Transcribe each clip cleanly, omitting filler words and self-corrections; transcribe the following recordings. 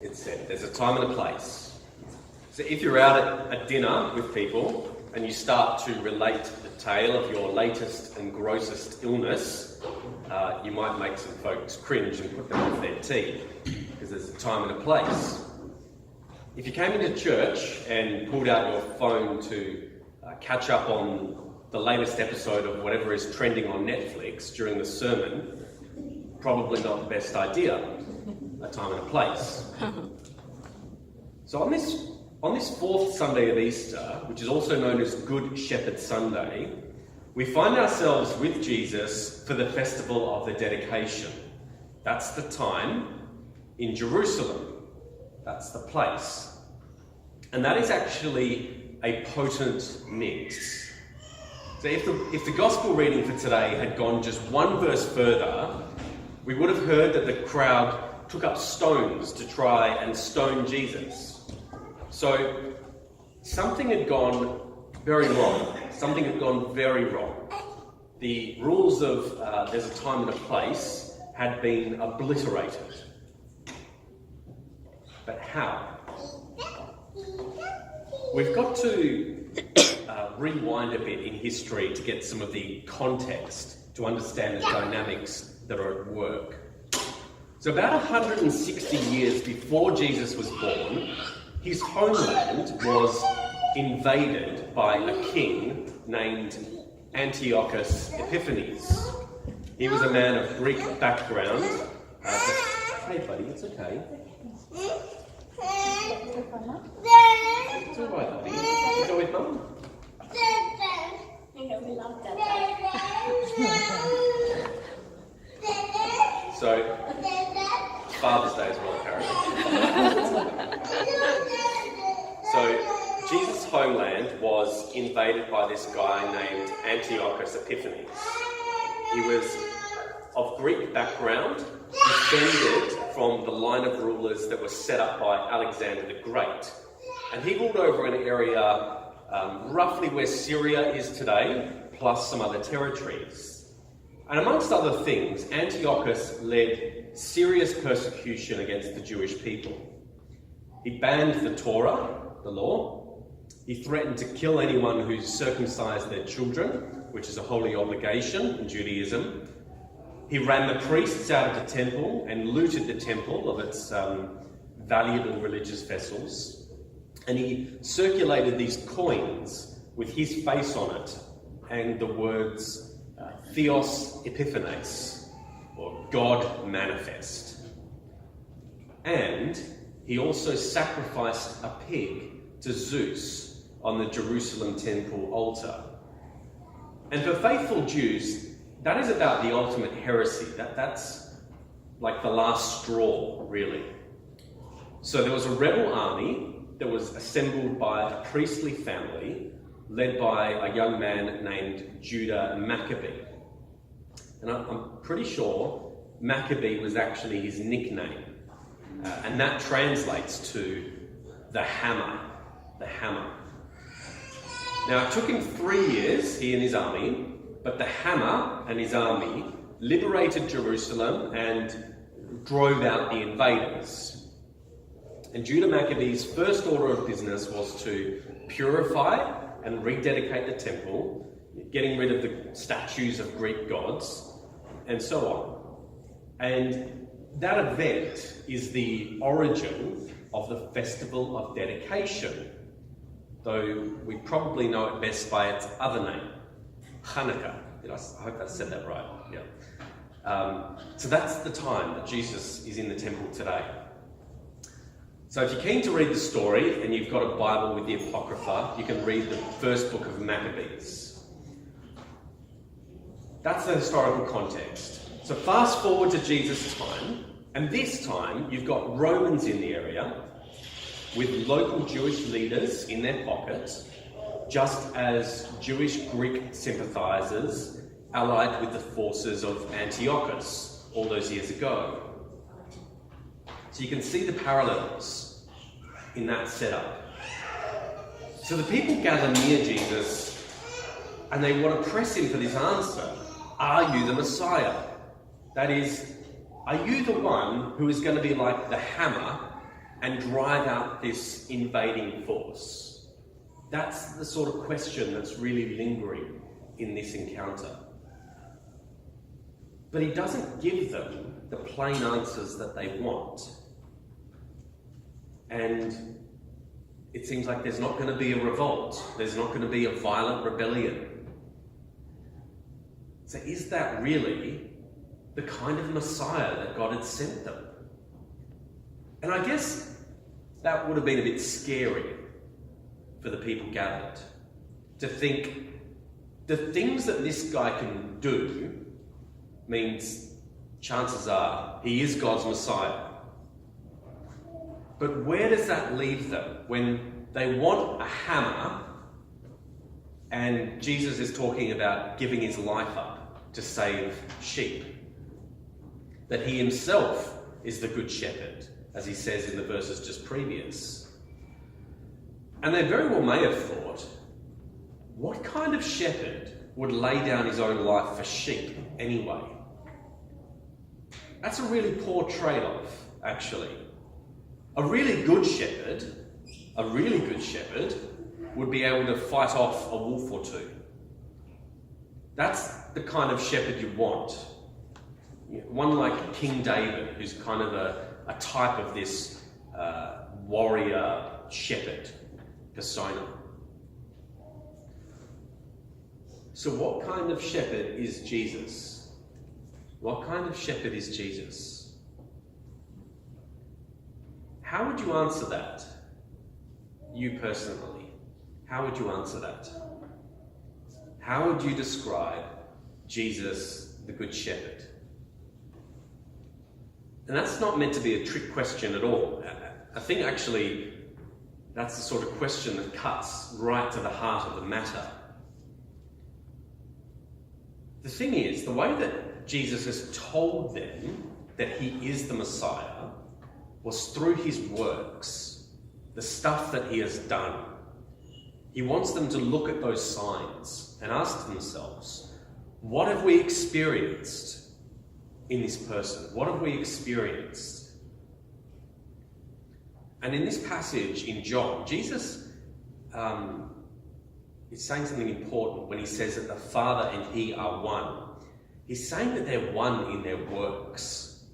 It said there's a time and a place. So if you're out at dinner with people and you start to relate the tale of your latest and grossest illness, you might make some folks cringe and put them off their tea, because there's a time and a place. If you came into church and pulled out your phone to catch up on the latest episode of whatever is trending on Netflix during the sermon, probably not the best idea. A time and a place. So on this fourth Sunday of Easter, which is also known as Good Shepherd Sunday, we find ourselves with Jesus for the festival of the dedication. That's the time in Jerusalem. That's the place. And that is actually a potent mix. So if the gospel reading for today had gone just one verse further, we would have heard that the crowd took up stones to try and stone Jesus. So something had gone very wrong. Something had gone very wrong. The rules of there's a time and a place had been obliterated. But how? We've got to rewind a bit in history to get some of the context to understand the dynamics that are at work. So about 160 years before Jesus was born, his homeland was invaded by a king named Antiochus Epiphanes. He was a man of Greek background. Hey buddy, it's okay. It's all right, buddy. You go with Mum? We love that. So, Father's Day as well, apparently. So, Jesus' homeland was invaded by this guy named Antiochus Epiphanes. He was of Greek background, descended from the line of rulers that was set up by Alexander the Great. And he ruled over an area roughly where Syria is today, plus some other territories. And amongst other things, Antiochus led serious persecution against the Jewish people. He banned the Torah, the law. He threatened to kill anyone who circumcised their children, which is a holy obligation in Judaism. He ran the priests out of the temple and looted the temple of its valuable religious vessels. And he circulated these coins with his face on it and the words Theos Epiphanes, or God manifest. And he also sacrificed a pig to Zeus on the Jerusalem temple altar. And for faithful Jews, that is about the ultimate heresy. That's like the last straw, really. So there was a rebel army that was assembled by a priestly family led by a young man named Judah Maccabee. And I'm pretty sure Maccabee was actually his nickname. And that translates to the hammer. The hammer. Now, it took him 3 years, he and his army, but the hammer and his army liberated Jerusalem and drove out the invaders. And Judah Maccabee's first order of business was to purify and rededicate the temple, getting rid of the statues of Greek gods, and so on. And that event is the origin of the Festival of Dedication, though we probably know it best by its other name, Hanukkah. I hope I said that right. Yeah. So that's the time that Jesus is in the temple today. So if you're keen to read the story and you've got a Bible with the Apocrypha, you can read the first book of Maccabees. That's the historical context. So fast forward to Jesus' time, and this time you've got Romans in the area with local Jewish leaders in their pockets, just as Jewish Greek sympathizers allied with the forces of Antiochus all those years ago. So you can see the parallels in that setup. So the people gather near Jesus and they want to press him for this answer. Are you the Messiah? That is, are you the one who is going to be like the hammer and drive out this invading force? That's the sort of question that's really lingering in this encounter. But he doesn't give them the plain answers that they want. And it seems like there's not going to be a revolt. There's not going to be a violent rebellion. So is that really the kind of Messiah that God had sent them? And I guess that would have been a bit scary for the people gathered, to think the things that this guy can do means chances are he is God's Messiah. But where does that leave them when they want a hammer and Jesus is talking about giving his life up to save sheep? That he himself is the good shepherd, as he says in the verses just previous. And they very well may have thought, what kind of shepherd would lay down his own life for sheep anyway? That's a really poor trade-off, actually. A really good shepherd would be able to fight off a wolf or two. That's the kind of shepherd you want. One like King David, who's kind of a type of this warrior shepherd persona. So what kind of shepherd is Jesus? What kind of shepherd is Jesus? How would you answer that? You personally, how would you answer that? How would you describe Jesus, the Good Shepherd? And that's not meant to be a trick question at all. I think actually that's the sort of question that cuts right to the heart of the matter. The thing is, the way that Jesus has told them that he is the Messiah was through his works, the stuff that he has done. He wants them to look at those signs and ask themselves, what have we experienced in this person? What have we experienced? And in this passage in John, Jesus is saying something important when he says that the Father and he are one. He's saying that they're one in their works.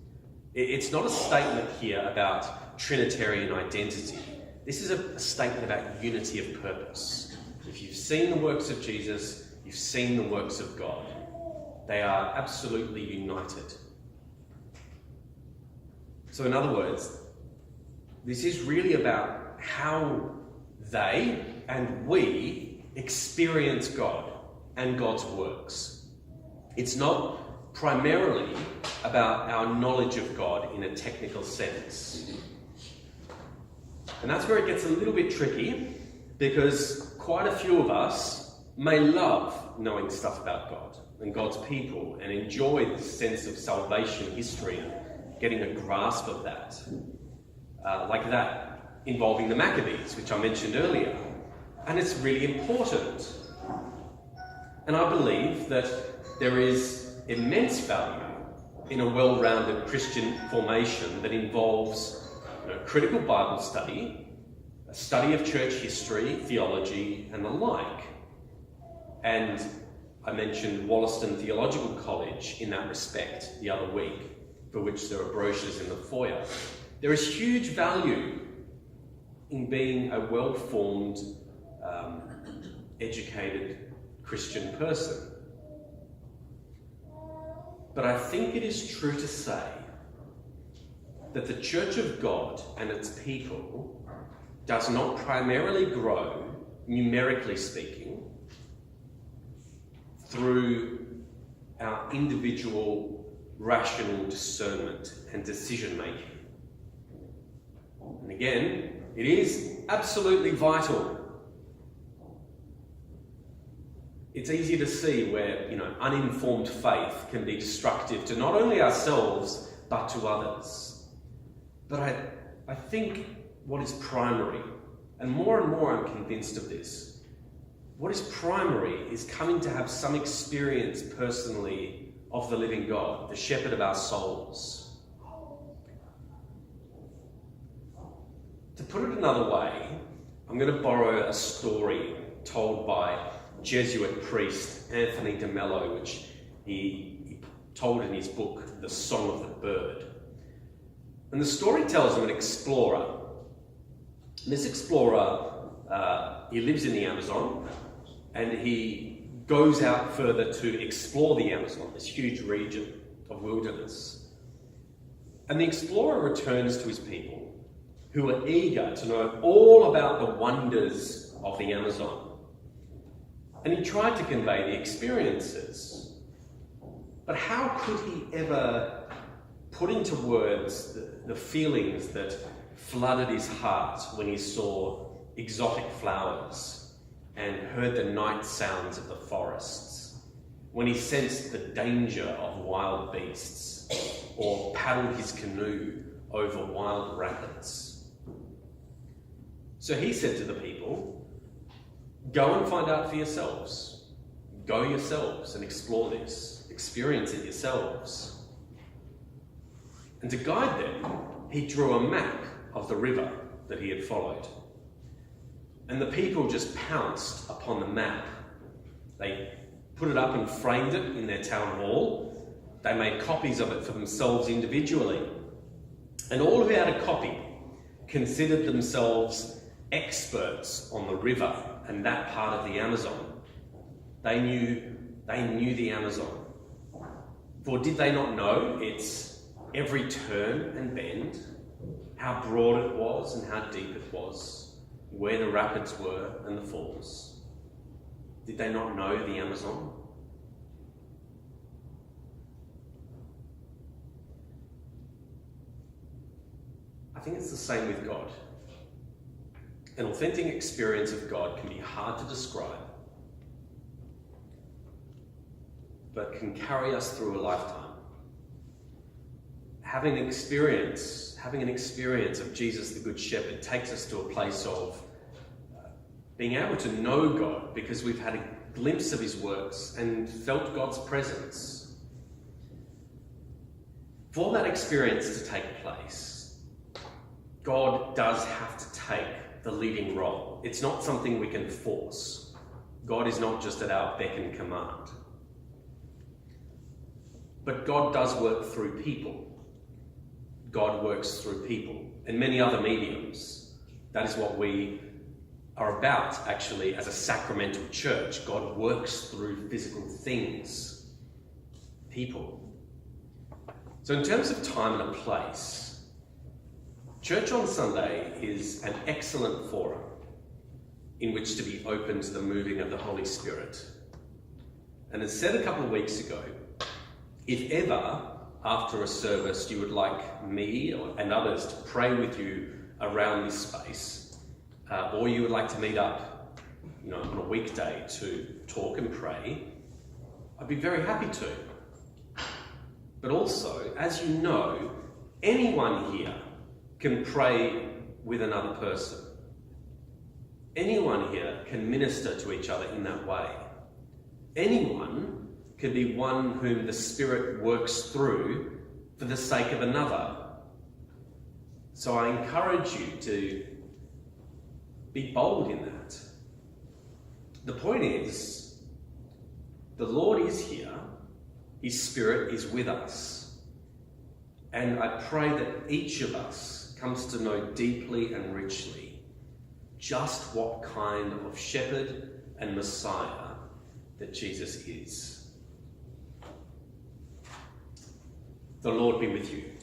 It's not a statement here about Trinitarian identity. This is a statement about unity of purpose. If you've seen the works of Jesus, you've seen the works of God. They are absolutely united. So in other words, this is really about how they and we experience God and God's works. It's not primarily about our knowledge of God in a technical sense. And that's where it gets a little bit tricky, because quite a few of us may love knowing stuff about God and God's people and enjoy the sense of salvation history and getting a grasp of that. Like that involving the Maccabees, which I mentioned earlier. And it's really important. And I believe that there is immense value in a well-rounded Christian formation that involves critical Bible study, a study of church history, theology, and the like. And I mentioned Wollaston Theological College in that respect the other week, for which there are brochures in the foyer. There is huge value in being a well-formed, educated Christian person. But I think it is true to say that the Church of God and its people does not primarily grow, numerically speaking, through our individual rational discernment and decision-making. And again, it is absolutely vital. It's easy to see where, uninformed faith can be destructive to not only ourselves, but to others. But I think what is primary, and more I'm convinced of this, what is primary is coming to have some experience personally of the living God, the shepherd of our souls. To put it another way, I'm going to borrow a story told by Jesuit priest Anthony de Mello, which he told in his book, The Song of the Bird. And the story tells of an explorer. And this explorer, he lives in the Amazon, and he goes out further to explore the Amazon, this huge region of wilderness. And the explorer returns to his people, who are eager to know all about the wonders of the Amazon. And he tried to convey the experiences. But how could he ever put into words the feelings that flooded his heart when he saw exotic flowers and heard the night sounds of the forests, when he sensed the danger of wild beasts, or paddled his canoe over wild rapids? So he said to the people, go and find out for yourselves. Go yourselves and explore this. Experience it yourselves. And to guide them, he drew a map of the river that he had followed. And the people just pounced upon the map. They put it up and framed it in their town hall. They made copies of it for themselves individually. And all who had a copy considered themselves experts on the river and that part of the Amazon. They knew the Amazon. For did they not know its every turn and bend, how broad it was and how deep it was, where the rapids were and the falls? Did they not know the Amazon? I think it's the same with God. An authentic experience of God can be hard to describe, but can carry us through a lifetime. Having an experience of Jesus the Good Shepherd takes us to a place of being able to know God because we've had a glimpse of his works and felt God's presence. For that experience to take place, God does have to take the leading role. It's not something we can force. God is not just at our beck and command. But God does work through people. God works through people and many other mediums. That is what we are about, actually, as a sacramental church. God works through physical things, people. So in terms of time and a place, Church on Sunday is an excellent forum in which to be open to the moving of the Holy Spirit. And as said a couple of weeks ago, if ever, after a service, you would like me and others to pray with you around this space, or you would like to meet up, on a weekday to talk and pray, I'd be very happy to. But also, as you know, anyone here can pray with another person. Anyone here can minister to each other in that way. Anyone can be one whom the Spirit works through for the sake of another. So I encourage you to be bold in that. The point is, the Lord is here, his Spirit is with us, and I pray that each of us comes to know deeply and richly just what kind of shepherd and Messiah that Jesus is. The Lord be with you.